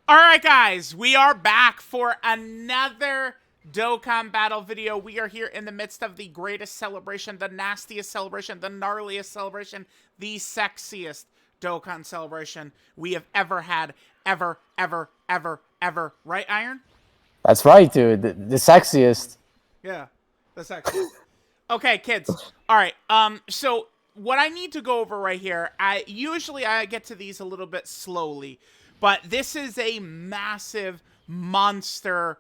All right, guys, we are back for another Dokkan battle video. We are here in the midst of the greatest celebration, the nastiest celebration, the gnarliest celebration, the sexiest Dokkan celebration we have ever had. Ever. Right, Iron? That's right, dude. The sexiest. Yeah, the sexiest. Okay, kids. All right. So what I need to go over right here, I get to these a little bit slowly, but this is a massive monster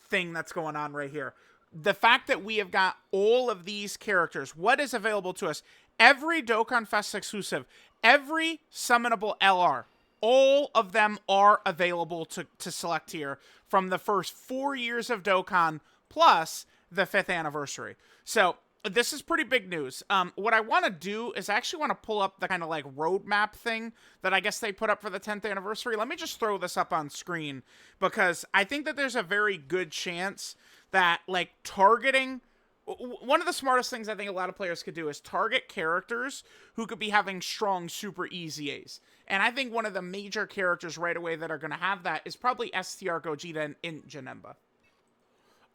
thing that's going on right here. The fact that we have got all of these characters, what is available to us? Every Dokkan Fest exclusive, every summonable LR, all of them are available to select here from the first 4 years of Dokkan plus the 5th anniversary. So this is pretty big news. What I want to do is I actually want to pull up the kind of like roadmap thing that I guess they put up for the 10th anniversary. Let me just throw this up on screen because I think that there's a very good chance that like targeting one of the smartest things I think a lot of players could do is target characters who could be having strong super easy A's. And I think one of the major characters right away that are going to have that is probably STR Gogeta and Janemba.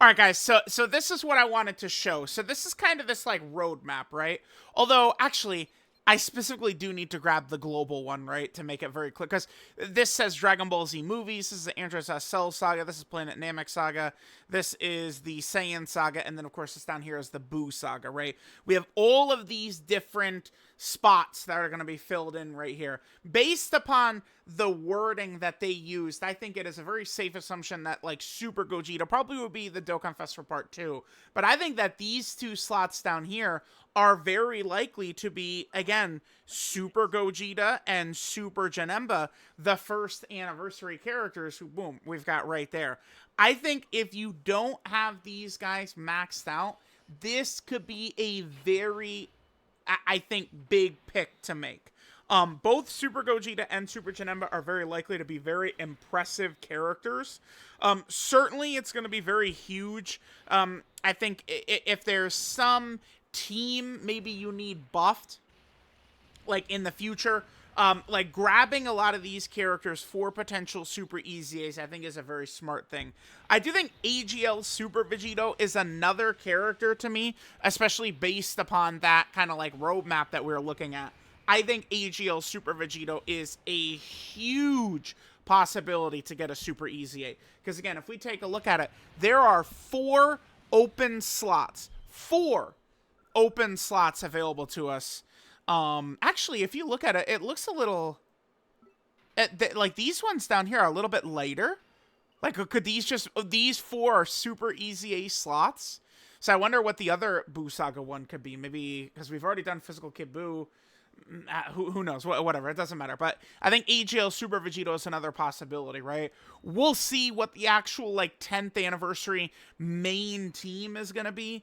All right, guys, so this is what I wanted to show. So this is kind of this, like, roadmap, right? Although, actually, I specifically do need to grab the global one, right, to make it very clear. Because this says Dragon Ball Z movies, this is the Andros Cell Saga, this is Planet Namek Saga, this is the Saiyan Saga, and then, of course, this down here is the Buu Saga, right? We have all of these different spots that are going to be filled in right here. Based upon the wording that they used, I think it is a very safe assumption that, like, Super Gogeta probably would be the Dokkan Fest for Part 2. But I think that these two slots down here are very likely to be, again, Super Gogeta and Super Janemba, the first anniversary characters who, boom, we've got right there. I think if you don't have these guys maxed out, this could be a very, I think, big pick to make. Both Super Gogeta and Super Janemba are very likely to be very impressive characters. Certainly, it's going to be very huge. I think if there's some team maybe you need buffed, like in the future, like grabbing a lot of these characters for potential super easy A's, I think is a very smart thing. I do think AGL Super Vegito is another character to me, especially based upon that kind of like roadmap that we're looking at. I think AGL Super Vegito is a huge possibility to get a super easy A. Because again, if we take a look at it, there are 4 open slots. 4 open slots available to us. Actually, if you look at it, it looks a little like these ones down here are a little bit lighter. Like, could these 4 are super easy A slots? So I wonder what the other Buu Saga one could be. Maybe because we've already done Physical Kid Buu. Who knows? Whatever, it doesn't matter. But I think AGL Super Vegito is another possibility, right? We'll see what the actual like 10th anniversary main team is going to be.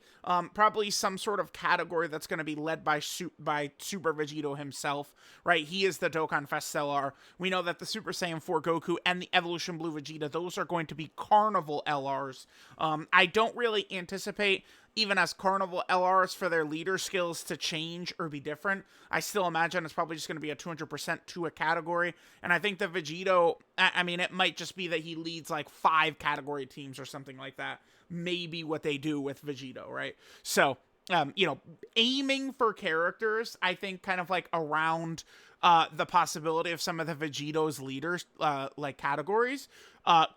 Probably some sort of category that's going to be led by Super Vegito himself, right? He is the Dokkan Fest LR. We know that the Super Saiyan 4 Goku and the Evolution Blue Vegeta, those are going to be Carnival LRs. I don't really anticipate even as Carnival LRs for their leader skills to change or be different. I still imagine it's probably just going to be a 200% to a category. And I think the Vegito, I mean, it might just be that he leads like 5 category teams or something like that. Maybe what they do with Vegito, right? So, aiming for characters, I think kind of like around the possibility of some of the Vegito's leaders, like categories,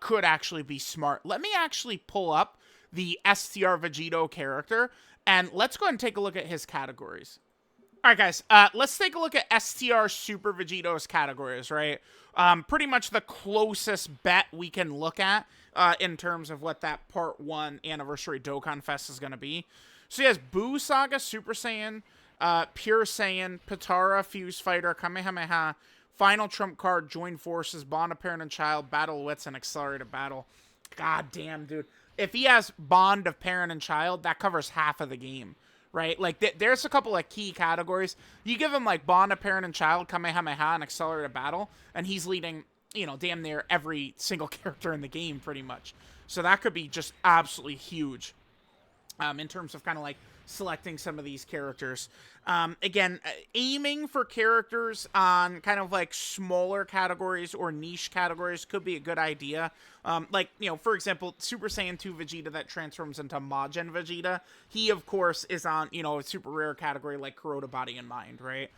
could actually be smart. Let me actually pull up the STR Vegito character, and let's go ahead and take a look at his categories. All right, guys, let's take a look at STR Super Vegito's categories, right? Pretty much the closest bet we can look at in terms of what that Part 1 Anniversary Dokkan Fest is going to be. So he has Buu Saga, Super Saiyan, Pure Saiyan, Potara, Fuse Fighter, Kamehameha, Final Trump Card, Join Forces, Bond of Parent and Child, Battle Wits, and Accelerated Battle. God damn, dude. If he has Bond of Parent and Child, that covers half of the game, right? Like, there's a couple of key categories. You give him, like, Bond of Parent and Child, Kamehameha, and Accelerated Battle, and he's leading, damn near every single character in the game, pretty much. So that could be just absolutely huge in terms of kind of, like, selecting some of these characters. Again, aiming for characters on kind of like smaller categories or niche categories could be a good idea. Like, for example, Super Saiyan 2 Vegeta that transforms into Majin Vegeta. He, of course, is on, a super rare category like Kuroda Body and Mind, right?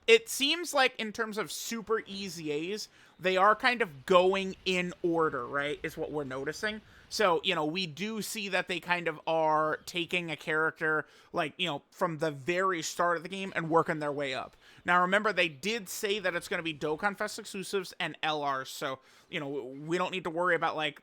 It seems like in terms of super easy A's, they are kind of going in order, right? Is what we're noticing. So, we do see that they kind of are taking a character, like, from the very start of the game and working their way up. Now, remember, they did say that it's going to be Dokkan Fest exclusives and LRs, so, we don't need to worry about, like,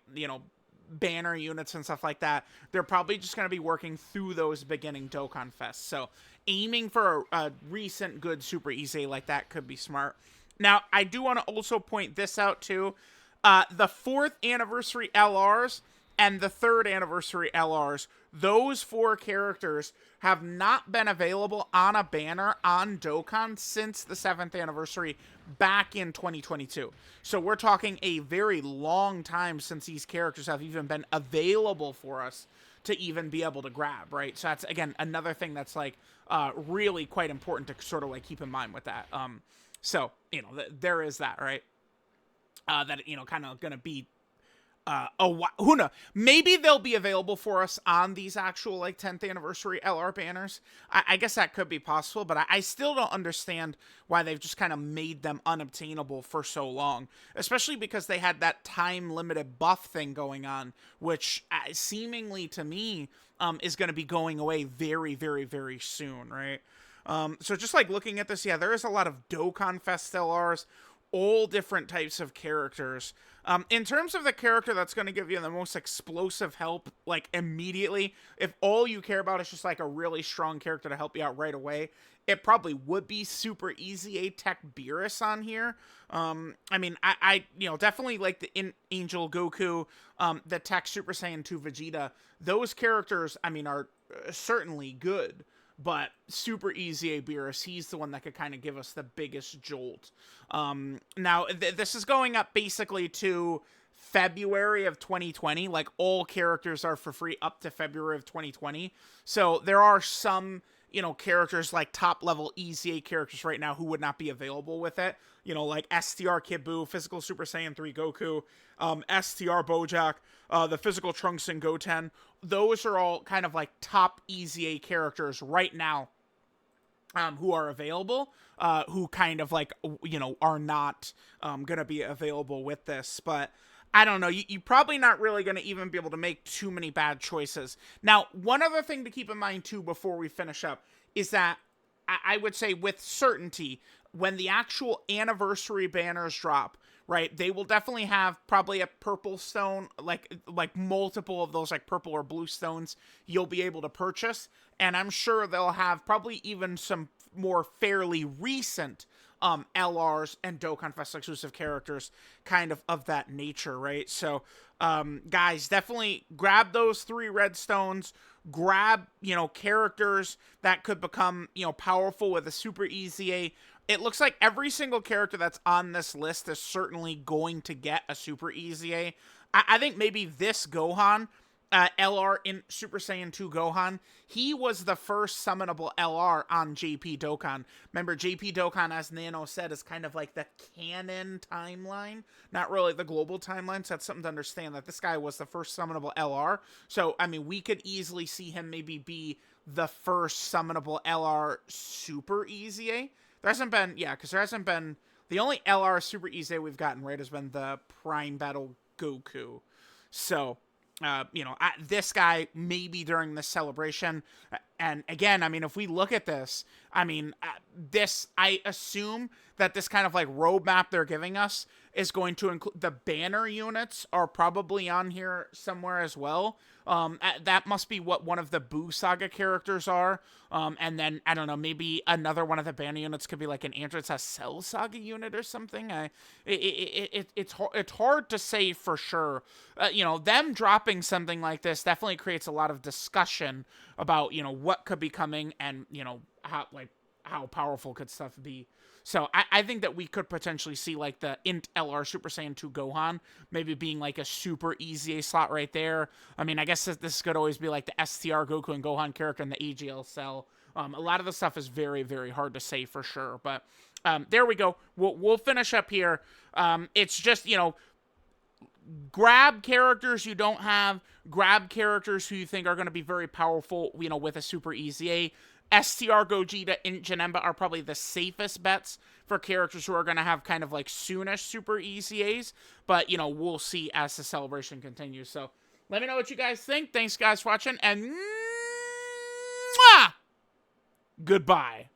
banner units and stuff like that. They're probably just going to be working through those beginning Dokkan Fests. So, aiming for a recent good Super Easy like that could be smart. Now, I do want to also point this out, too. The 4th anniversary LRs and the 3rd anniversary LRs, those 4 characters have not been available on a banner on Dokkan since the 7th anniversary back in 2022. So we're talking a very long time since these characters have even been available for us to even be able to grab, right? So that's, again, another thing that's, like, really quite important to sort of, like, keep in mind with that. So, there is that, right? That, kind of going to be who knows? Maybe they'll be available for us on these actual, like, 10th anniversary LR banners. I guess that could be possible, but I still don't understand why they've just kind of made them unobtainable for so long, especially because they had that time-limited buff thing going on, which seemingly to me is going to be going away very, very, very soon, right? So just, like, looking at this, yeah, there is a lot of Dokkan Fest LRs, all different types of characters. In terms of the character that's going to give you the most explosive help, like, immediately, if all you care about is just, like, a really strong character to help you out right away, it probably would be Super Easy A Tech Beerus on here. I mean, I definitely like the Angel Goku, the Tech Super Saiyan 2 Vegeta. Those characters, I mean, are certainly good. But Super Easy A Beerus, he's the one that could kind of give us the biggest jolt. Now, this is going up basically to February of 2020. Like, all characters are for free up to February of 2020. So there are some, characters like top-level Easy A characters right now who would not be available with it. Like STR Kid Buu, Physical Super Saiyan 3 Goku, STR Bojack, the Physical Trunks and Goten. Those are all kind of like top Easy A characters right now who are available, who kind of like, are not going to be available with this. But I don't know. You're probably not really going to even be able to make too many bad choices. Now, one other thing to keep in mind, too, before we finish up, is that I would say with certainty, when the actual anniversary banners drop, right, they will definitely have probably a purple stone, like multiple of those, like, purple or blue stones you'll be able to purchase. And I'm sure they'll have probably even some more fairly recent LRs and Dokkan Fest exclusive characters kind of that nature, right? So, guys, definitely grab those 3 red stones, grab, characters that could become, powerful with a Super Easy A. It looks like every single character that's on this list is certainly going to get a Super Easy A. I think maybe this Gohan, LR in Super Saiyan 2 Gohan, he was the first summonable LR on JP Dokkan. Remember, JP Dokkan, as Nano said, is kind of like the canon timeline, not really the global timeline, so that's something to understand, that this guy was the first summonable LR. So, I mean, we could easily see him maybe be the first summonable LR Super Easy A. There hasn't been, because there hasn't been, the only LR Super Easy A we've gotten, right, has been the Prime Battle Goku. So, this guy maybe during this celebration. And again, I mean, if we look at this, I mean, I assume that this kind of like roadmap they're giving us is going to include the banner units are probably on here somewhere as well. That must be what one of the Buu Saga characters are. And then, I don't know, maybe another one of the banner units could be like an Android Cell Saga unit or something. It's hard to say for sure. Them dropping something like this definitely creates a lot of discussion about, what could be coming and, how powerful could stuff be. So I think that we could potentially see like the Int LR Super Saiyan 2 Gohan maybe being like a super easy slot right there. I mean, I guess this could always be like the STR Goku and Gohan character in the AGL cell. A lot of the stuff is very, very hard to say for sure. But there we go. We'll finish up here. It's just, grab characters you don't have, grab characters who you think are going to be very powerful, with a super easy A. STR Gogeta and Janemba are probably the safest bets for characters who are going to have kind of like soonish super easy A's, but, we'll see as the celebration continues. So let me know what you guys think. Thanks, guys, for watching, and goodbye.